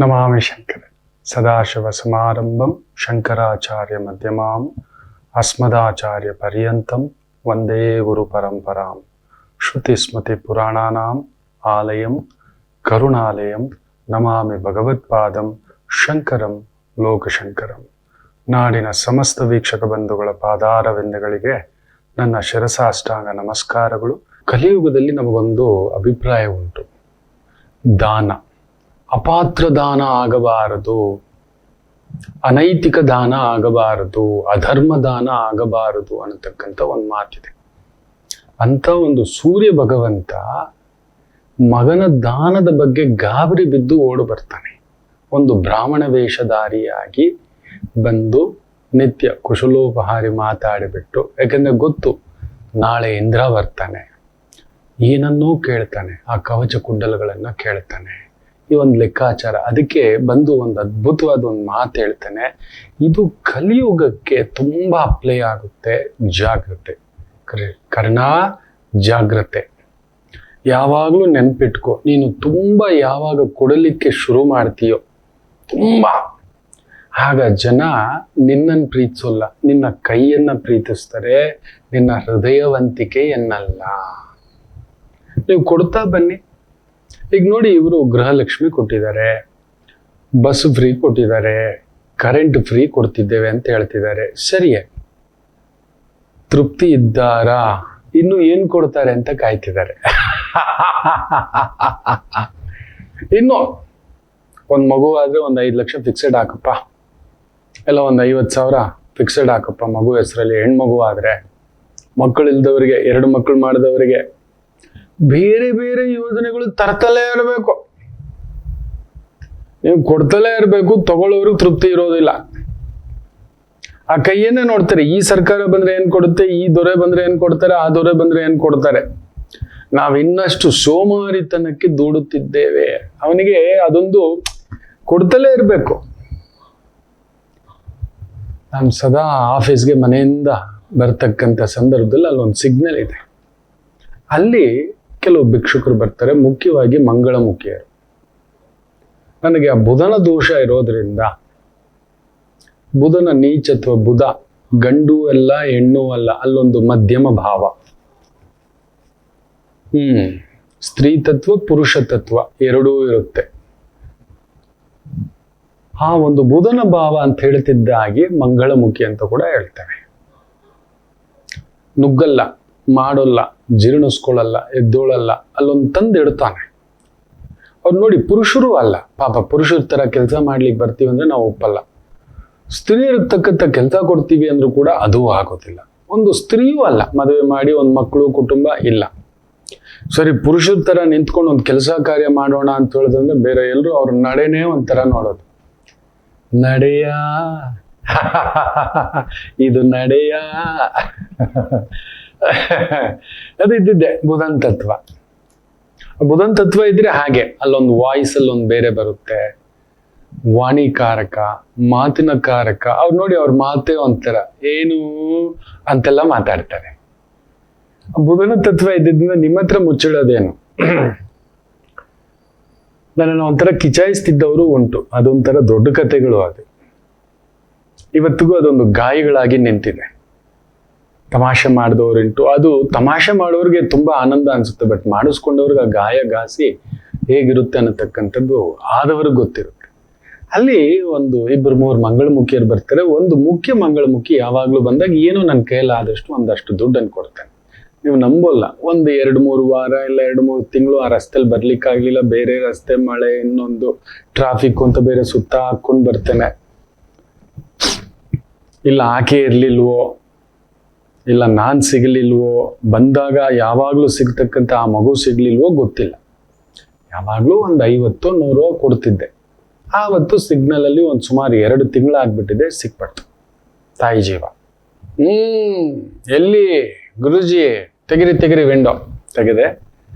ನಮಾಮಿ ಶಂಕರ ಸದಾಶಿವಸಮಾರಂಭಂ ಶಂಕರಾಚಾರ್ಯ ಮಧ್ಯಮಾಂ ಅಸ್ಮದಾಚಾರ್ಯ ಪರ್ಯಂತಂ ವಂದೇ ಗುರು ಪರಂಪರಾಂ ಶ್ರುತಿಸ್ಮೃತಿ ಪುರಾಣಾನಾಂ ಆಲಯಂ ಕರುಣಾಲಯಂ ನಮಾಮಿ ಭಗವತ್ಪಾದಂ ಶಂಕರಂ ಲೋಕಶಂಕರಂ. ನಾಡಿನ ಸಮಸ್ತ ವೀಕ್ಷಕ ಬಂಧುಗಳ ಪಾದಾರವಿಂದಗಳಿಗೆ ನನ್ನ ಶಿರಸಾಷ್ಟಾಂಗ ನಮಸ್ಕಾರಗಳು. ಕಲಿಯುಗದಲ್ಲಿ ನಮಗೊಂದು ಅಭಿಪ್ರಾಯ ಉಂಟು, ದಾನ ಅಪಾತ್ರ ದಾನ ಆಗಬಾರದು, ಅನೈತಿಕ ದಾನ ಆಗಬಾರದು, ಅಧರ್ಮ ದಾನ ಆಗಬಾರದು ಅನ್ನತಕ್ಕಂಥ ಒಂದು ಮಾತಿದೆ. ಅಂತ ಒಂದು ಸೂರ್ಯ ಭಗವಂತ ಮಗನ ದಾನದ ಬಗ್ಗೆ ಗಾಬರಿ ಬಿದ್ದು ಓಡು ಬರ್ತಾನೆ. ಒಂದು ಬ್ರಾಹ್ಮಣ ವೇಷಧಾರಿಯಾಗಿ ಬಂದು ನಿತ್ಯ ಕುಶಲೋಪಹಾರಿ ಮಾತಾಡಿಬಿಟ್ಟು, ಯಾಕಂದ್ರೆ ಗೊತ್ತು ನಾಳೆ ಇಂದ್ರ ಬರ್ತಾನೆ, ಏನನ್ನೂ ಕೇಳ್ತಾನೆ, ಆ ಕವಚ ಕುಂಡಲಗಳನ್ನ ಕೇಳ್ತಾನೆ, ಈ ಒಂದು ಲೆಕ್ಕಾಚಾರ. ಅದಕ್ಕೆ ಬಂದು ಒಂದು ಅದ್ಭುತವಾದ ಒಂದು ಮಾತು ಹೇಳ್ತಾನೆ, ಇದು ಕಲಿಯುಗಕ್ಕೆ ತುಂಬಾ ಅಪ್ಲೈ ಆಗುತ್ತೆ. ಜಾಗ್ರತೆ, ಕರ್ಣ ಜಾಗ್ರತೆ. ಯಾವಾಗಲೂ ನೆನ್ಪಿಟ್ಕೋ, ನೀನು ತುಂಬಾ ಯಾವಾಗ ಕೊಡಲಿಕ್ಕೆ ಶುರು ಮಾಡ್ತೀಯೋ ತುಂಬಾ, ಆಗ ಜನ ನಿನ್ನನ್ನು ಪ್ರೀತಿಸೋಲ್ಲ, ನಿನ್ನ ಕೈಯನ್ನ ಪ್ರೀತಿಸ್ತಾರೆ, ನಿನ್ನ ಹೃದಯವಂತಿಕೆಯನ್ನಲ್ಲ. ನೀವು ಕೊಡ್ತಾ ಬನ್ನಿ. ಈಗ ನೋಡಿ, ಇವರು ಗೃಹಲಕ್ಷ್ಮಿ ಕೊಟ್ಟಿದ್ದಾರೆ, ಬಸ್ ಫ್ರೀ ಕೊಟ್ಟಿದ್ದಾರೆ, ಕರೆಂಟ್ ಫ್ರೀ ಕೊಡ್ತಿದ್ದೇವೆ ಅಂತ ಹೇಳ್ತಿದ್ದಾರೆ. ಸರಿಯೇ, ತೃಪ್ತಿ ಇದ್ದಾರಾ? ಇನ್ನು ಏನು ಕೊಡ್ತಾರೆ ಅಂತ ಕಾಯ್ತಿದ್ದಾರೆ. ಇನ್ನು ಒಂದು ಮಗು ಆದ್ರೆ ಒಂದು 5 ಲಕ್ಷ ಫಿಕ್ಸೆಡ್ ಹಾಕಪ್ಪ, ಎಲ್ಲ ಒಂದು 50,000 ಫಿಕ್ಸೆಡ್ ಹಾಕಪ್ಪ ಮಗು ಹೆಸರಲ್ಲಿ. ಹೆಣ್ಮಗು ಆದ್ರೆ, ಮಕ್ಕಳಿಲ್ದವರಿಗೆ, 2 ಮಕ್ಕಳು ಮಾಡಿದವರಿಗೆ ಬೇರೆ ಬೇರೆ ಯೋಜನೆಗಳು ತರ್ತಲೇ ಇರಬೇಕು. ನೀವು ಕೊಡ್ತಲೇ ಇರಬೇಕು, ತಗೊಳ್ಳೋರಿಗೆ ತೃಪ್ತಿ ಇರೋದಿಲ್ಲ. ಆ ಕೈಯನ್ನೇ ನೋಡ್ತಾರೆ. ಈ ಸರ್ಕಾರ ಬಂದ್ರೆ ಏನ್ ಕೊಡುತ್ತೆ, ಈ ದೊರೆ ಬಂದ್ರೆ ಏನ್ ಕೊಡ್ತಾರೆ, ಆ ದೊರೆ ಬಂದ್ರೆ ಏನ್ ಕೊಡ್ತಾರೆ. ನಾವ್ ಇನ್ನಷ್ಟು ಸೋಮಾರಿತನಕ್ಕೆ ದೂಡುತ್ತಿದ್ದೇವೆ. ಅವನಿಗೆ ಅದೊಂದು ಕೊಡ್ತಲೇ ಇರಬೇಕು. ನಾನು ಸದಾ ಆಫೀಸ್ಗೆ ಮನೆಯಿಂದ ಬರ್ತಕ್ಕಂಥ ಸಂದರ್ಭದಲ್ಲಿ ಅಲ್ಲೊಂದು ಸಿಗ್ನಲ್ ಇದೆ. ಅಲ್ಲಿ ಕೆಲವು ಭಿಕ್ಷುಕರು ಬರ್ತಾರೆ, ಮುಖ್ಯವಾಗಿ ಮಂಗಳಮುಖಿಯರು. ನನಗೆ ಆ ಬುಧನ ದೋಷ ಇರೋದ್ರಿಂದ, ಬುಧನ ನೀಚತ್ವ, ಬುಧ ಗಂಡು ಅಲ್ಲ ಹೆಣ್ಣು ಅಲ್ಲ, ಅಲ್ಲೊಂದು ಮಧ್ಯಮ ಭಾವ. ಸ್ತ್ರೀ ತತ್ವ ಪುರುಷ ತತ್ವ ಎರಡೂ ಇರುತ್ತೆ. ಆ ಒಂದು ಬುಧನ ಭಾವ ಅಂತ ಹೇಳ್ತಿದ್ದ ಹಾಗೆ ಮಂಗಳಮುಖಿ ಅಂತ ಕೂಡ ಹೇಳ್ತೇವೆ. ನುಗ್ಗಲ್ಲ, ಮಾಡೋಲ್ಲ, ಜೀರ್ಣಿಸ್ಕೊಳ್ಳಲ್ಲ, ಎದ್ದೋಳಲ್ಲ, ಅಲ್ಲೊಂದು ತಂದು ಇಡ್ತಾನೆ. ಅವ್ರು ನೋಡಿ, ಪುರುಷರು ಅಲ್ಲ ಪಾಪ, ಪುರುಷರ ತರ ಕೆಲಸ ಮಾಡ್ಲಿಕ್ಕೆ ಬರ್ತೀವಿ ಅಂದ್ರೆ ನಾವು ಒಪ್ಪಲ್ಲ. ಸ್ತ್ರೀಯರಿಗೆ ತಕ್ಕಂಥ ಕೆಲಸ ಕೊಡ್ತೀವಿ ಅಂದ್ರೂ ಕೂಡ ಅದು ಆಗೋದಿಲ್ಲ. ಒಂದು ಸ್ತ್ರೀಯೂ ಅಲ್ಲ, ಮದುವೆ ಮಾಡಿ ಒಂದು ಮಕ್ಕಳು ಕುಟುಂಬ ಇಲ್ಲ. ಸರಿ, ಪುರುಷರ ತರ ನಿಂತ್ಕೊಂಡು ಒಂದು ಕೆಲಸ ಕಾರ್ಯ ಮಾಡೋಣ ಅಂತ ಹೇಳಿದ್ರೆ ಬೇರೆ ಎಲ್ಲರೂ ಅವ್ರ ನಡೆನೇ ಒಂಥರ ನೋಡೋದು. ನಡೆಯ ಇದು ನಡೆಯ ಅದು ಇದ್ದಿದ್ದೆ ಬುಧನ್ ತತ್ವ. ಬುಧನ್ ತತ್ವ ಇದ್ರೆ ಹಾಗೆ ಅಲ್ಲೊಂದು ವಾಯ್ಸ್ ಅಲ್ಲಿ ಒಂದು ಬೇರೆ ಬರುತ್ತೆ. ವಾಣಿಕಾರಕ, ಮಾತಿನ ಕಾರಕ. ಅವ್ರು ನೋಡಿ, ಅವ್ರ ಮಾತೇ ಒಂಥರ ಏನು ಅಂತೆಲ್ಲ ಮಾತಾಡ್ತಾರೆ. ಬುಧನ ತತ್ವ ಇದ್ದಿದ್ದರಿಂದ ನಿಮ್ಮ ಹತ್ರ ಮುಚ್ಚಿಡೋದೇನು. ನನ್ನನ್ನು ಒಂಥರ ಕಿಚಾಯಿಸ್ತಿದ್ದವರು ಉಂಟು. ಅದೊಂಥರ ದೊಡ್ಡ ಕಥೆಗಳು. ಅದು ಇವತ್ತಿಗೂ ಅದೊಂದು ಗಾಯಗಳಾಗಿ ನಿಂತಿದೆ. ತಮಾಷೆ ಮಾಡಿದವರುಂಟು. ಅದು ತಮಾಷೆ ಮಾಡೋರಿಗೆ ತುಂಬಾ ಆನಂದ ಅನ್ಸುತ್ತೆ, ಬಟ್ ಮಾಡಿಸ್ಕೊಂಡವ್ರಿಗೆ ಆ ಗಾಯ ಗಾಸಿ ಹೇಗಿರುತ್ತೆ ಅನ್ನತಕ್ಕಂಥದ್ದು ಆದವ್ರಿಗೆ ಗೊತ್ತಿರುತ್ತೆ. ಅಲ್ಲಿ ಒಂದು 2-3 ಮಂಗಳಮುಖಿಯರು ಬರ್ತಾರೆ. ಒಂದು ಮುಖ್ಯ ಮಂಗಳಮುಖಿ ಯಾವಾಗ್ಲೂ ಬಂದಾಗ ಏನೋ ನನ್ನ ಕೈಲಾದಷ್ಟು ಒಂದಷ್ಟು ದುಡ್ಡನ್ನು ಕೊಡ್ತಾನೆ. ನೀವು ನಂಬೋಲ್ಲ, ಒಂದು 2-3 ವಾರ ಇಲ್ಲ 2-3 ತಿಂಗಳು ಆ ರಸ್ತೆಯಲ್ಲಿ ಬರ್ಲಿಕ್ಕಾಗ್ಲಿಲ್ಲ, ಬೇರೆ ರಸ್ತೆ, ಮಳೆ, ಇನ್ನೊಂದು ಟ್ರಾಫಿಕ್ ಅಂತ ಬೇರೆ ಸುತ್ತ ಹಾಕೊಂಡು ಬರ್ತೇನೆ. ಇಲ್ಲ ಆಕೆ ಇರ್ಲಿಲ್ವೋ, ಇಲ್ಲ ನಾನ್ ಸಿಗಲಿಲ್ವೋ, ಬಂದಾಗ ಯಾವಾಗ್ಲೂ ಸಿಗ್ತಕ್ಕಂಥ ಆ ಮಗು ಸಿಗ್ಲಿಲ್ವೋ ಗೊತ್ತಿಲ್ಲ. ಯಾವಾಗ್ಲೂ ಒಂದು 50-100 ಕೊಡ್ತಿದ್ದೆ. ಆವತ್ತು ಸಿಗ್ನಲ್ ಅಲ್ಲಿ ಒಂದು ಸುಮಾರು 2 ತಿಂಗಳು ಆಗ್ಬಿಟ್ಟಿದೆ, ಸಿಕ್ಬಿಡ್ತು ತಾಯಿ ಜೀವ. ಎಲ್ಲಿ ಗುರುಜಿ, ತೆಗಿರಿ ವಿಂಡೋ ತೆಗೆದೆ,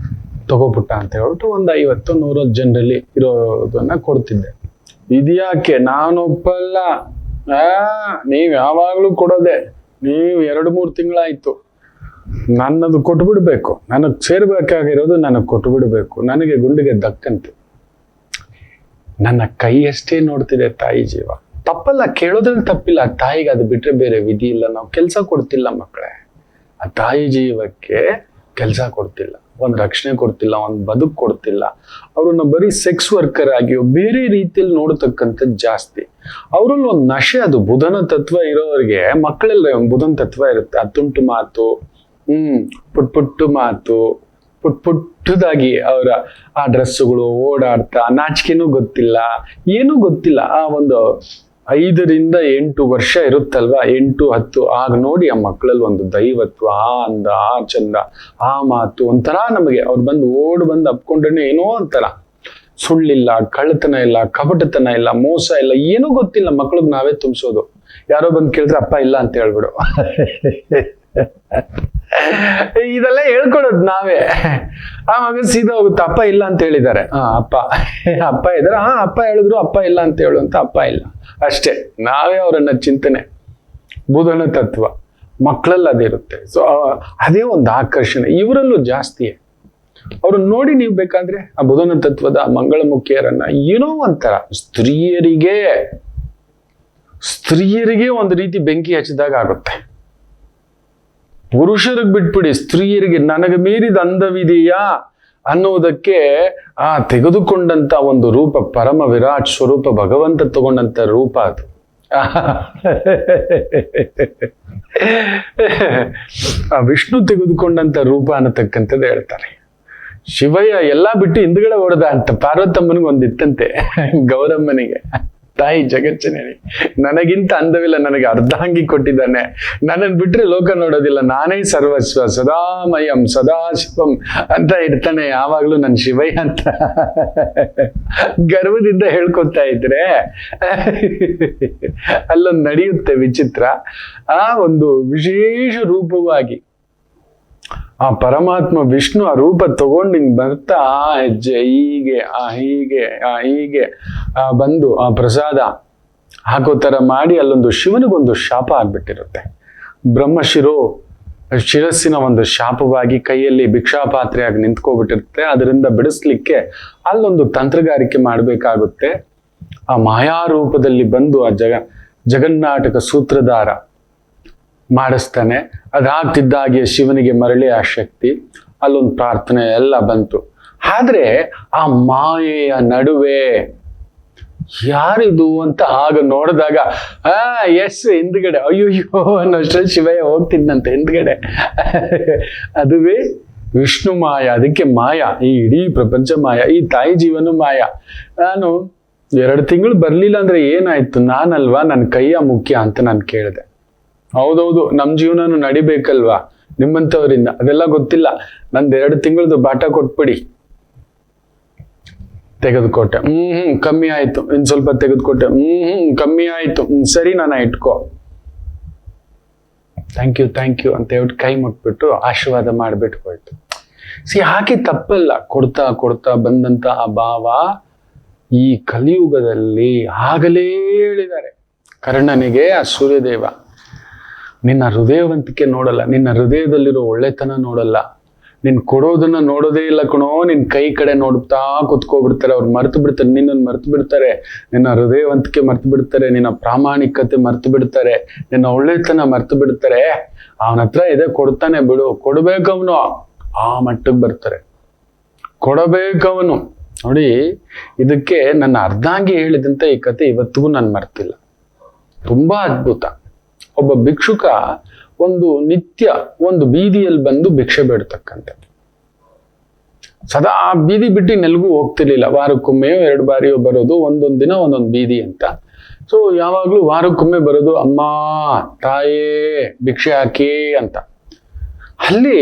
ತಗೋಪುಟ್ಟ ಅಂತ ಹೇಳ್ಬಿಟ್ಟು ಒಂದು 50-100 ಜನರಲ್ಲಿ ಇರೋದನ್ನ ಕೊಡ್ತಿದ್ದೆ. ಇದ್ಯಾಕೆ ನಾನೊಪ್ಪಲ್ಲ, ನೀವ್ ಯಾವಾಗ್ಲೂ ಕೊಡೋದೆ, ನೀವು 2-3 ತಿಂಗಳಾಯ್ತು, ನನ್ನದು ಕೊಟ್ಬಿಡ್ಬೇಕು, ನನಗೆ ಸೇರ್ಬೇಕಾಗಿರೋದು ನನಗೆ ಕೊಟ್ಬಿಡ್ಬೇಕು, ನನಗೆ ಗುಂಡಿಗೆ ದಕ್ಕಂತೆ. ನನ್ನ ಕೈಯಷ್ಟೇ ನೋಡ್ತಿದೆ ತಾಯಿ ಜೀವ. ತಪ್ಪಲ್ಲ, ಕೇಳೋದ್ರಲ್ಲಿ ತಪ್ಪಿಲ್ಲ. ತಾಯಿಗೆ ಅದು ಬಿಟ್ರೆ ಬೇರೆ ವಿಧಿ ಇಲ್ಲ. ನಾವು ಕೆಲಸ ಕೊಡ್ತಿಲ್ಲ ಮಕ್ಕಳೇ, ಆ ತಾಯಿ ಜೀವಕ್ಕೆ ಕೆಲಸ ಕೊಡ್ತಿಲ್ಲ, ಒಂದು ರಕ್ಷಣೆ ಕೊಡ್ತಿಲ್ಲ, ಒಂದು ಬದುಕು ಕೊಡ್ತಿಲ್ಲ. ಅವ್ರನ್ನ ಬರೀ ಸೆಕ್ಸ್ ವರ್ಕರ್ ಆಗಿಯೋ ಬೇರೆ ರೀತಿಯಲ್ಲಿ ನೋಡ್ತಕ್ಕಂಥದ್ದು ಜಾಸ್ತಿ. ಅವರಲ್ಲಿ ಒಂದು ನಶೆ, ಅದು ಬುಧನ ತತ್ವ ಇರೋರಿಗೆ ಮಕ್ಕಳೆಲ್ಲ ಬುಧನ ತತ್ವ ಇರುತ್ತೆ. ಅತ್ತುಂಟು ಮಾತು, ಪುಟ್ಟು ಮಾತು, ಪುಟ್ಟದಾಗಿ ಅವರ ಆ ಡ್ರೆಸ್ಸುಗಳು, ಓಡಾಡ್ತಾ, ನಾಚಿಕೆನೂ ಗೊತ್ತಿಲ್ಲ, ಏನೂ ಗೊತ್ತಿಲ್ಲ. ಆ ಒಂದು 5 ರಿಂದ 8 ವರ್ಷ ಇರುತ್ತಲ್ವಾ, 8-10, ಆಗ ನೋಡಿ ಆ ಮಕ್ಕಳಲ್ಲಿ ಒಂದು ದೈವತ್ವ, ಆ ಅಂದ, ಆ ಚಂದ, ಆ ಮಾತು ಒಂಥರ ನಮಗೆ. ಅವ್ರು ಬಂದು ಅಪ್ಕೊಂಡ್ರೆ ಏನೋ ಒಂಥರ. ಸುಳ್ಳಿಲ್ಲ, ಕಳ್ಳತನ ಇಲ್ಲ, ಕಪಟತನ ಇಲ್ಲ, ಮೋಸ ಇಲ್ಲ, ಏನೂ ಗೊತ್ತಿಲ್ಲ. ಮಕ್ಳಿಗೆ ನಾವೇ ತುಂಬಿಸೋದು. ಯಾರೋ ಬಂದು ಕೇಳಿದ್ರೆ ಅಪ್ಪ ಇಲ್ಲ ಅಂತ ಹೇಳ್ಬಿಡು. ಇದೆಲ್ಲ ಹೇಳ್ಕೊಡೋದು ನಾವೇ. ಆ ಮಗ ಸೀದಾ ಹೋಗುತ್ತೆ, ಅಪ್ಪ ಇಲ್ಲ ಅಂತ ಹೇಳಿದ್ದಾರೆ. ಅಪ್ಪ ಇದಾರೆ, ಅಪ್ಪ ಹೇಳಿದ್ರು ಅಪ್ಪ ಇಲ್ಲ ಅಂತ ಹೇಳು ಅಂತ. ಅಪ್ಪ ಇಲ್ಲ ಅಷ್ಟೇ. ನಾವೇ ಅವರನ್ನ ಚಿಂತನೆ. ಬುಧನ ತತ್ವ ಮಕ್ಕಳಲ್ಲಿ ಅದಿರುತ್ತೆ. ಸೊ ಅದೇ ಒಂದು ಆಕರ್ಷಣೆ ಇವರಲ್ಲೂ ಜಾಸ್ತಿ. ಅವ್ರನ್ನ ನೋಡಿ ನೀವು ಬೇಕಾದ್ರೆ ಆ ಬುಧನ ತತ್ವದ ಮಂಗಳಮುಖಿಯರನ್ನ ಏನೋ ಒಂಥರ ಸ್ತ್ರೀಯರಿಗೆ ಒಂದು ರೀತಿ ಬೆಂಕಿ ಹಚ್ಚಿದಾಗ ಆಗುತ್ತೆ. ಪುರುಷರಿಗೆ ಬಿಟ್ಬಿಡಿ, ಸ್ತ್ರೀಯರಿಗೆ ನನಗೆ ಮೀರಿದ ಅಂದವಿದೆಯಾ ಅನ್ನೋದಕ್ಕೆ ಆ ತೆಗೆದುಕೊಂಡಂತ ಒಂದು ರೂಪ, ಪರಮ ವಿರಾಟ್ ಸ್ವರೂಪ ಭಗವಂತ ತಗೊಂಡಂತ ರೂಪ ಅದು. ಆ ವಿಷ್ಣು ತೆಗೆದುಕೊಂಡಂತ ರೂಪ ಅನ್ನತಕ್ಕಂಥದ್ದು ಹೇಳ್ತಾರೆ. ಶಿವಯ್ಯ ಎಲ್ಲಾ ಬಿಟ್ಟು ಹಿಂದ್ಗಡೆ ಹೊಡೆದ ಅಂತ ಪಾರ್ವತಮ್ಮನಿಗೆ ಒಂದಿತ್ತಂತೆ, ಗೌರಮ್ಮನಿಗೆ. ತಾಯಿ ಜಗಚ್ಚನೇನೆ, ನನಗಿಂತ ಅಂದವಿಲ್ಲ, ನನಗೆ ಅರ್ಧಾಂಗಿ ಕೊಟ್ಟಿದ್ದಾನೆ, ನನ್ನನ್ನು ಬಿಟ್ರೆ ಲೋಕ ನೋಡೋದಿಲ್ಲ, ನಾನೇ ಸರ್ವಸ್ವ, ಸದಾಮಯಂ ಸದಾಶಿವಂ ಅಂತ ಇರ್ತಾನೆ ಯಾವಾಗ್ಲೂ ನನ್ನ ಶಿವಯ್ಯ ಅಂತ ಗರ್ವದಿಂದ ಹೇಳ್ಕೊತಾ ಇದ್ರೆ ಅಲ್ಲೊಂದು ನಡೆಯುತ್ತೆ ವಿಚಿತ್ರ. ಆ ಒಂದು ವಿಶೇಷ ರೂಪವಾಗಿ ಆ ಪರಮಾತ್ಮ ವಿಷ್ಣು ಆ ರೂಪ ತಗೊಂಡು ಹಿಂಗ್ ಬರ್ತಾ ಹೆಜ್ಜೆ ಹೀಗೆ ಬಂದು ಆ ಪ್ರಸಾದ ಹಾಕೋ ತರ ಮಾಡಿ ಅಲ್ಲೊಂದು ಶಿವನಿಗೊಂದು ಶಾಪ ಆಗ್ಬಿಟ್ಟಿರುತ್ತೆ. ಶಿರಸ್ಸಿನ ಒಂದು ಶಾಪವಾಗಿ ಕೈಯಲ್ಲಿ ಭಿಕ್ಷಾಪಾತ್ರೆಯಾಗಿ ನಿಂತ್ಕೋಬಿಟ್ಟಿರುತ್ತೆ. ಅದರಿಂದ ಬಿಡಿಸ್ಲಿಕ್ಕೆ ಅಲ್ಲೊಂದು ತಂತ್ರಗಾರಿಕೆ ಮಾಡಬೇಕಾಗುತ್ತೆ. ಆ ಮಾಯಾರೂಪದಲ್ಲಿ ಬಂದು ಆ ಜಗನ್ನಾಟಕ ಸೂತ್ರಧಾರ ಮಾಡಿಸ್ತಾನೆ. ಅದಾಗ್ತಿದ್ದಾಗೆ ಶಿವನಿಗೆ ಮರಳಿ ಆ ಶಕ್ತಿ, ಅಲ್ಲೊಂದು ಪ್ರಾರ್ಥನೆ ಎಲ್ಲ ಬಂತು. ಆದ್ರೆ ಆ ಮಾಯೆಯ ನಡುವೆ ಯಾರಿದು ಅಂತ ಆಗ ನೋಡಿದಾಗ ಹಿಂದ್ಗಡೆ ಅಯ್ಯೋ ಅನ್ನೋಷ್ಟ್ರಲ್ಲಿ ಶಿವಯ್ಯ ಹೋಗ್ತಿದ್ದಂತೆ ಹಿಂದ್ಗಡೆ. ಅದುವೇ ವಿಷ್ಣು ಮಾಯ. ಅದಕ್ಕೆ ಮಾಯ, ಈ ಇಡೀ ಪ್ರಪಂಚ ಮಾಯ, ಈ ತಾಯಿ ಜೀವನು ಮಾಯ. ನಾನು 2 ತಿಂಗಳು ಬರ್ಲಿಲ್ಲ ಅಂದ್ರೆ ಏನಾಯ್ತು, ನಾನಲ್ವಾ, ನನ್ನ ಕೈಯ ಮುಖ್ಯ ಅಂತ ನಾನು ಕೇಳಿದೆ. ಹೌದೌದು, ನಮ್ ಜೀವನನು ನಡಿಬೇಕಲ್ವಾ ನಿಮ್ಮಂಥವರಿಂದ, ಅದೆಲ್ಲ ಗೊತ್ತಿಲ್ಲ. ನಂದು 2 ತಿಂಗಳದು ಬಾಟ ಕೊಟ್ಬಿಡಿ. ತೆಗೆದುಕೊಟ್ಟೆ. ಕಮ್ಮಿ ಆಯ್ತು. ಇನ್ ಸ್ವಲ್ಪ ತೆಗೆದುಕೊಟ್ಟೆ. ಕಮ್ಮಿ ಆಯ್ತು. ಸರಿ, ನಾನು ಇಟ್ಕೋ, ಥ್ಯಾಂಕ್ ಯು ಅಂತ ಹೇಳ್ಬಿಟ್ಟು ಕೈ ಮುಟ್ಬಿಟ್ಟು ಆಶೀರ್ವಾದ ಮಾಡ್ಬಿಟ್ಟು ಹೋಯ್ತು. ಹಾಗೆ ತಪ್ಪಲ್ಲ. ಕೊಡ್ತಾ ಬಂದಂತ ಆ ಭಾವ ಈ ಕಲಿಯುಗದಲ್ಲಿ ಆಗಲೇ ಹೇಳಿದ್ದಾರೆ ಕರ್ಣನಿಗೆ ಆ ಸೂರ್ಯದೇವ. ನಿನ್ನ ಹೃದಯವಂತಿಕೆ ನೋಡಲ್ಲ, ನಿನ್ನ ಹೃದಯದಲ್ಲಿರೋ ಒಳ್ಳೆತನ ನೋಡಲ್ಲ, ನಿನ್ ಕೊಡೋದನ್ನ ನೋಡೋದೇ ಇಲ್ಲ ಕಣೋ, ನಿನ್ ಕೈ ಕಡೆ ನೋಡ್ತಾ ಕುತ್ಕೋಬಿಡ್ತಾರೆ. ಅವ್ರು ಮರ್ತು ಬಿಡ್ತಾರೆ, ನಿನ್ನನ್ನು ಮರ್ತು ಬಿಡ್ತಾರೆ, ನಿನ್ನ ಹೃದಯವಂತಿಕೆ ಮರ್ತು ಬಿಡ್ತಾರೆ, ನಿನ್ನ ಪ್ರಾಮಾಣಿಕತೆ ಮರ್ತು ಬಿಡ್ತಾರೆ, ನಿನ್ನ ಒಳ್ಳೆತನ ಮರ್ತು ಬಿಡ್ತಾರೆ. ಅವನ ಹತ್ರ ಇದೆ, ಕೊಡ್ತಾನೆ ಬಿಡು, ಕೊಡ್ಬೇಕವನು, ಆ ಮಟ್ಟಕ್ಕೆ ಬರ್ತಾರೆ. ಕೊಡಬೇಕವನು. ನೋಡಿ, ಇದಕ್ಕೆ ನನ್ನ ಅರ್ಧಾಂಗಿ ಹೇಳಿದಂತ ಈ ಕತೆ ಇವತ್ತಿಗೂ ನಾನು ಮರ್ತಿಲ್ಲ. ತುಂಬಾ ಅದ್ಭುತ. ಒಬ್ಬ ಭಿಕ್ಷುಕ ನಿತ್ಯ ಒಂದು ಬೀದಿಯಲ್ಲಿ ಬಂದು ಭಿಕ್ಷೆ ಬೇಡ್ತಕ್ಕಂಥದ್ದು. ಸದಾ ಆ ಬೀದಿ ಬಿಟ್ಟು ನೆಲಗೂ ಹೋಗ್ತಿರ್ಲಿಲ್ಲ. ವಾರಕ್ಕೊಮ್ಮೆಯೋ 2 ಬಾರಿಯೋ ಬರೋದು, ಒಂದೊಂದು ದಿನ ಒಂದೊಂದು ಬೀದಿ ಅಂತ. ಸೊ ಯಾವಾಗ್ಲೂ ವಾರಕ್ಕೊಮ್ಮೆ ಬರೋದು, ಅಮ್ಮ ತಾಯೇ ಭಿಕ್ಷೆ ಹಾಕಿ ಅಂತ. ಅಲ್ಲಿ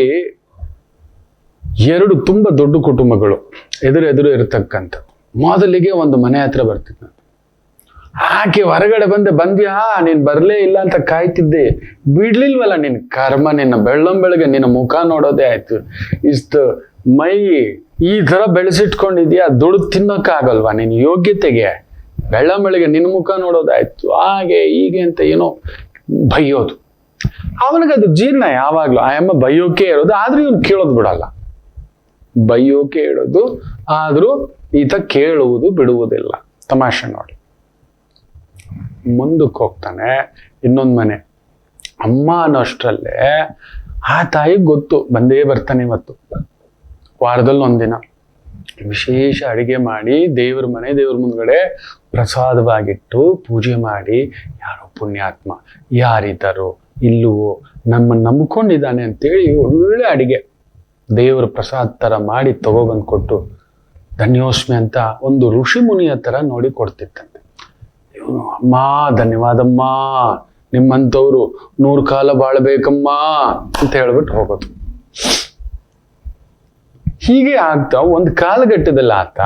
2 ತುಂಬಾ ದೊಡ್ಡ ಕುಟುಂಬಗಳು ಎದುರು ಇರತಕ್ಕಂಥದ್ದು. ಮೊದಲಿಗೆ ಒಂದು ಮನೆ ಹತ್ರ ಬರ್ತಿದ್ದ. ಆಕೆ ಹೊರಗಡೆ ಬಂದ್ಯಾ, ನೀನ್ ಬರ್ಲೇ ಇಲ್ಲ ಅಂತ ಕಾಯ್ತಿದ್ದೆ, ಬಿಡ್ಲಿಲ್ವಲ್ಲ ನಿನ್ ಕರ್ಮ, ನಿನ್ನ ಬೆಳ್ಳಂಬೆಳಗ್ಗೆ ನಿನ್ನ ಮುಖ ನೋಡೋದೇ ಆಯ್ತು. ಇಷ್ಟು ಮೈ ಈ ತರ ಬೆಳೆಸಿಟ್ಕೊಂಡಿದ್ಯಾ, ದುಡ್ಡು ತಿನ್ನೋಕ್ಕಾಗಲ್ವಾ ನಿನ್ ಯೋಗ್ಯತೆಗೆ? ಬೆಳ್ಳಂಬೆಳಗ್ಗೆ ನಿನ್ನ ಮುಖ ನೋಡೋದಾಯ್ತು, ಹಾಗೆ ಹೀಗೆ ಅಂತ ಏನೋ ಬೈಯೋದು. ಅವನಿಗದು ಜೀರ್ಣ ಯಾವಾಗ್ಲೂ. ಆಯಮ್ಮ ಬೈಯೋಕೆ ಇರೋದು, ಆದ್ರೂ ಇವನು ಕೇಳೋದು ಬಿಡಲ್ಲ. ಬೈಯೋಕೆ ಇಡೋದು, ಆದ್ರೂ ಈತ ಕೇಳುವುದು ಬಿಡುವುದಿಲ್ಲ. ತಮಾಷೆ ನೋಡಿ. ಮುಂದಕ್ಕೆ ಹೋಗ್ತಾನೆ, ಇನ್ನೊಂದು ಮನೆ. ಅಮ್ಮ ಅನ್ನೋಷ್ಟರಲ್ಲೇ ಆ ತಾಯಿಗೆ ಗೊತ್ತು ಬಂದೇ ಬರ್ತಾನೆ ಇವತ್ತು, ವಾರದಲ್ಲಿ ಒಂದಿನ ವಿಶೇಷ ಅಡಿಗೆ ಮಾಡಿ ದೇವ್ರ ಮುಂದ್ಗಡೆ ಪ್ರಸಾದವಾಗಿಟ್ಟು ಪೂಜೆ ಮಾಡಿ, ಯಾರೋ ಪುಣ್ಯಾತ್ಮ ಯಾರಿದ್ದಾರೋ ಇಲ್ಲವೋ ನಮ್ಮನ್ನು ನಂಬ್ಕೊಂಡಿದ್ದಾನೆ ಅಂತೇಳಿ ಒಳ್ಳೆ ಅಡಿಗೆ ದೇವರ ಪ್ರಸಾದ ಥರ ಮಾಡಿ ತಗೊಬಂದು ಕೊಟ್ಟು ಧನ್ಯೋಸ್ಮಿ ಅಂತ ಒಂದು ಋಷಿ ಮುನಿಯ ಥರ ನೋಡಿ ಕೊಡ್ತಿತ್ತಂತೆ. ಇವನು ಅಮ್ಮ ಧನ್ಯವಾದಮ್ಮ, ನಿಮ್ಮಂಥವ್ರು 100 ಕಾಲ ಬಾಳ್ಬೇಕಮ್ಮ ಅಂತ ಹೇಳ್ಬಿಟ್ಟು ಹೋಗೋದು. ಹೀಗೆ ಆಗ್ತಾ ಒಂದು ಕಾಲಘಟ್ಟದಲ್ಲಿ ಆತ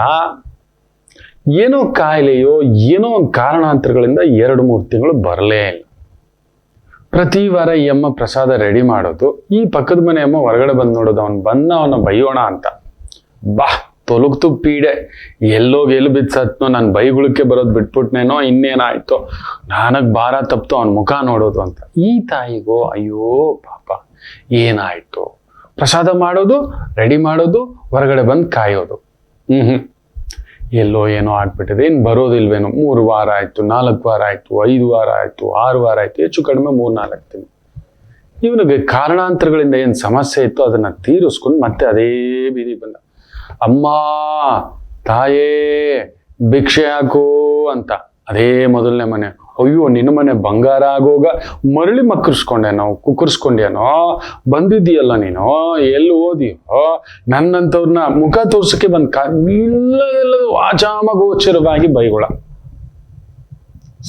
ಏನೋ ಕಾಯಿಲೆಯೋ ಏನೋ ಒಂದು ಕಾರಣಾಂತರಗಳಿಂದ 2-3 ತಿಂಗಳು ಬರಲೇ ಇಲ್ಲ. ಪ್ರತಿ ವಾರ ಈ ಅಮ್ಮ ಪ್ರಸಾದ ರೆಡಿ ಮಾಡೋದು, ಈ ಪಕ್ಕದ ಮನೆ ಅಮ್ಮ ಹೊರಗಡೆ ಬಂದು ನೋಡೋದು, ಅವನ ಬೈಯೋಣ ಅಂತ. ಬಾ ತೊಲಗ್ತು ಪೀಡೆ, ಎಲ್ಲೋಗಿ ಎಲ್ಲಿ ಬಿದ್ದು ಸತ್ನೋ, ನನ್ನ ಬೈಗುಳಕ್ಕೆ ಬರೋದು ಬಿಟ್ಬಿಟ್ನೇನೋ, ಇನ್ನೇನಾಯ್ತೋ, ನನಗೆ ಭಾರ ತಪ್ತು ಅವನ ಮುಖ ನೋಡೋದು ಅಂತ. ಈ ತಾಯಿಗೋ ಅಯ್ಯೋ ಪಾಪ ಏನಾಯ್ತು, ಪ್ರಸಾದ ಮಾಡೋದು ರೆಡಿ ಮಾಡೋದು ಹೊರಗಡೆ ಬಂದು ಕಾಯೋದು, ಎಲ್ಲೋ ಏನೋ ಆಗ್ಬಿಟ್ಟಿದೆ, ಇನ್ನು ಬರೋದಿಲ್ವೇನೋ. 3 ವಾರ ಆಯ್ತು, 4 ವಾರ ಆಯ್ತು, 5 ವಾರ ಆಯ್ತು, 6 ವಾರ ಆಯ್ತು, ಹೆಚ್ಚು ಕಡಿಮೆ 3-4 ತಿಂಗಳು. ಇವನಿಗೆ ಕಾರಣಾಂತರಗಳಿಂದ ಏನು ಸಮಸ್ಯೆ ಇತ್ತು ಅದನ್ನ ತೀರಿಸ್ಕೊಂಡು ಮತ್ತೆ ಅದೇ ಬೀದಿ ಬಂದ. ಅಮ್ಮ ತಾಯೇ ಭಿಕ್ಷೆ ಹಾಕು ಅಂತ. ಅದೇ ಮೊದಲನೇ ಮನೆ. ಅಯ್ಯೋ ನಿನ್ನ ಮನೆ ಬಂಗಾರ ಆಗೋಗ ಮರಳಿ ಕುಕ್ಕರ್ಸ್ಕೊಂಡೇನೋ, ಬಂದಿದ್ದೀಯಲ್ಲ ನೀನು, ಎಲ್ಲಿ ಓದಿಯೋ, ನನ್ನಂಥವ್ರನ್ನ ಮುಖ ತೋರ್ಸಕ್ಕೆ ಇಲ್ಲದೆಲ್ಲದು ವಾಚಾಮಗೋಚರವಾಗಿ ಬೈಗುಳ.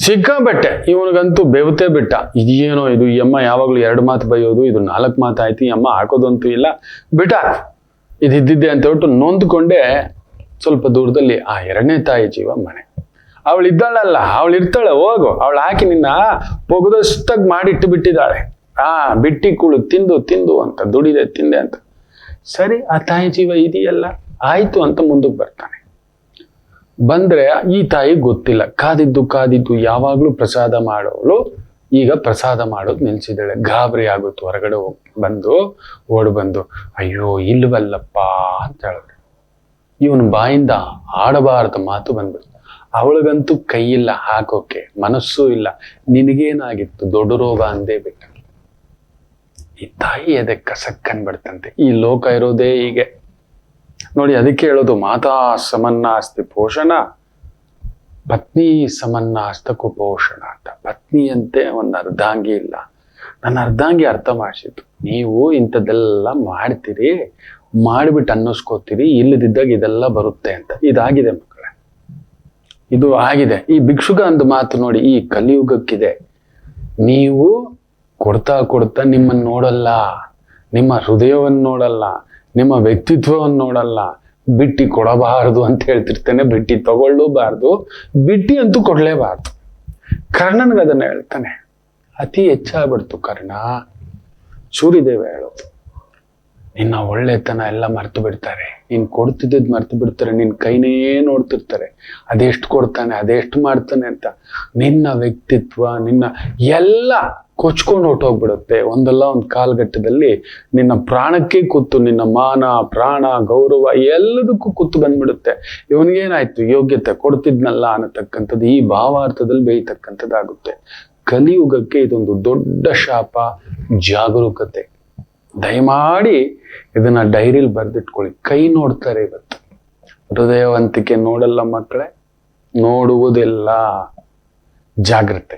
ಸಿಕ್ಕಾಬಟ್ಟೆ ಇವನಿಗಂತೂ ಬೆವತೆ ಬಿಟ್ಟ. ಇದೇನೋ ಇದು, ಈ ಅಮ್ಮ ಯಾವಾಗಲೂ 2 ಮಾತು ಬೈಯೋದು, ಇದು 4 ಮಾತು ಆಯ್ತು, ಈ ಅಮ್ಮ ಹಾಕೋದಂತೂ ಇಲ್ಲ, ಬಿಟ್ಟ ಇದಿದ್ದಿದ್ದೆ ಅಂತ ಹೇಳ್ಬಿಟ್ಟು ನೊಂದ್ಕೊಂಡೆ ಸ್ವಲ್ಪ ದೂರದಲ್ಲಿ ಆ 2ನೇ ತಾಯಿ ಜೀವ ಮನೆ. ಅವಳು ಇದ್ದಾಳಲ್ಲ, ಅವಳು ಇರ್ತಾಳೆ, ಹೋಗು, ಅವಳು ಹಾಕಿ ನಿನ್ನ ಪೊಗದಷ್ಟಾಗಿ ಮಾಡಿಟ್ಟು ಬಿಟ್ಟಿದ್ದಾಳೆ. ಬಿಟ್ಟಿ ಕೂಳು ತಿಂದು ಅಂತ, ದುಡಿದೆ ತಿಂದೆ ಅಂತ. ಸರಿ, ಆ ತಾಯಿ ಜೀವ ಇದೆಯಲ್ಲ, ಆಯ್ತು ಅಂತ ಮುಂದಕ್ಕೆ ಬರ್ತಾನೆ. ಬಂದ್ರೆ ಈ ತಾಯಿ ಗೊತ್ತಿಲ್ಲ, ಕಾದಿದ್ದು ಯಾವಾಗ್ಲೂ ಪ್ರಸಾದ ಮಾಡೋಳು ಈಗ ಪ್ರಸಾದ ಮಾಡೋದು ನಿಲ್ಸಿದ್ದಾಳೆ. ಗಾಬರಿ ಆಗುತ್ತೆ, ಹೊರಗಡೆ ಓಡ್ ಬಂದು ಅಯ್ಯೋ ಇಲ್ವಲ್ಲಪ್ಪ ಅಂತ ಹೇಳಿದ್ರೆ ಇವನು ಬಾಯಿಂದ ಆಡಬಾರದ ಮಾತು ಬಂದ್ಬಿಡ್ತು. ಅವಳಿಗಂತೂ ಕೈ ಇಲ್ಲ ಹಾಕೋಕೆ, ಮನಸ್ಸೂ ಇಲ್ಲ. ನಿನಗೇನಾಗಿತ್ತು, ದೊಡ್ಡ ರೋಗ ಅಂದೇ ಬಿಟ್ಟ. ಈ ತಾಯಿ ಎದೆ ಕಸಕ್ಕನ್ಬಿಡ್ತಂತೆ. ಈ ಲೋಕ ಇರೋದೇ ಹೀಗೆ ನೋಡಿ. ಅದಕ್ಕೆ ಹೇಳೋದು ಮಾತಾ ಸಮನ್ನಾಸ್ತಿ ಪೋಷಣ, ಪತ್ನಿ ಸಮನ್ನಾಸ್ತ ಕುಪೋಷಣ ಅಂತ. ಪತ್ನಿಯಂತೆ ಒಂದು ಅರ್ಧಾಂಗಿ ಇಲ್ಲ. ನನ್ನ ಅರ್ಧಾಂಗಿ ಅರ್ಥ ಮಾಡಿಸಿದ್ದು, ನೀವು ಇಂಥದ್ದೆಲ್ಲ ಮಾಡ್ತೀರಿ, ಮಾಡಿಬಿಟ್ಟು ಅನ್ನಿಸ್ಕೋತೀರಿ, ಇಲ್ಲದಿದ್ದಾಗ ಇದೆಲ್ಲ ಬರುತ್ತೆ ಅಂತ. ಇದಾಗಿದೆ ಮಕ್ಕಳೇ, ಇದು ಆಗಿದೆ. ಈ ಭಿಕ್ಷುಕ ಅಂದ ಮಾತು ನೋಡಿ, ಈ ಕಲಿಯುಗಕ್ಕಿದೆ. ನೀವು ಕೊಡ್ತಾ ನಿಮ್ಮನ್ನು ನೋಡಲ್ಲ, ನಿಮ್ಮ ಹೃದಯವನ್ನು ನೋಡಲ್ಲ, ನಿಮ್ಮ ವ್ಯಕ್ತಿತ್ವವನ್ನು ನೋಡಲ್ಲ. ಬಿಟ್ಟಿ ಕೊಡಬಾರದು ಅಂತ ಹೇಳ್ತಿರ್ತೇನೆ, ಬಿಟ್ಟಿ ತಗೊಳ್ಳಬಾರ್ದು, ಬಿಟ್ಟಿ ಅಂತೂ ಕೊಡ್ಲೇಬಾರ್ದು. ಕರ್ಣನ್ಗೆ ಅದನ್ನ ಹೇಳ್ತಾನೆ. ಅತಿ ಹೆಚ್ಚಾಗ್ಬಿಡ್ತು ಕರ್ಣ. ಸೂರ್ಯದೇವ ಹೇಳೋದು, ನಿನ್ನ ಒಳ್ಳೆತನ ಎಲ್ಲ ಮರ್ತು ಬಿಡ್ತಾರೆ, ನೀನ್ ಕೊಡ್ತಿದ್ದದ್ ಮರ್ತು ಬಿಡ್ತಾರೆ, ನಿನ್ ಕೈನೇ ನೋಡ್ತಿರ್ತಾರೆ, ಅದೆಷ್ಟು ಕೊಡ್ತಾನೆ, ಅದೆಷ್ಟು ಮಾಡ್ತಾನೆ ಅಂತ. ನಿನ್ನ ವ್ಯಕ್ತಿತ್ವ, ನಿನ್ನ ಎಲ್ಲ ಕೊಚ್ಕೊಂಡು ಹೊಟ್ಟೋಗ್ಬಿಡುತ್ತೆ. ಒಂದಲ್ಲ ಒಂದು ಕಾಲಘಟ್ಟದಲ್ಲಿ ನಿನ್ನ ಪ್ರಾಣಕ್ಕೆ ಕೂತು, ನಿನ್ನ ಮಾನ ಪ್ರಾಣ ಗೌರವ ಎಲ್ಲದಕ್ಕೂ ಕೂತು ಬಂದ್ಬಿಡುತ್ತೆ. ಇವನಿಗೇನಾಯ್ತು, ಯೋಗ್ಯತೆ ಕೊಡ್ತಿದ್ನಲ್ಲ ಅನ್ನತಕ್ಕಂಥದ್ದು ಈ ಭಾವಾರ್ಥದಲ್ಲಿ ಬೇಯ್ತಕ್ಕಂಥದ್ದಾಗುತ್ತೆ. ಕಲಿಯುಗಕ್ಕೆ ಇದೊಂದು ದೊಡ್ಡ ಶಾಪ. ಜಾಗರೂಕತೆ, ದಯಮಾಡಿ ಇದನ್ನ ಡೈರಿಲಿ ಬರೆದಿಟ್ಕೊಳ್ಳಿ. ಕೈ ನೋಡ್ತಾರೆ ಇವತ್ತು, ಹೃದಯವಂತಿಕೆ ನೋಡಲ್ಲ ಮಕ್ಕಳೇ, ನೋಡುವುದೆಲ್ಲ. ಜಾಗ್ರತೆ.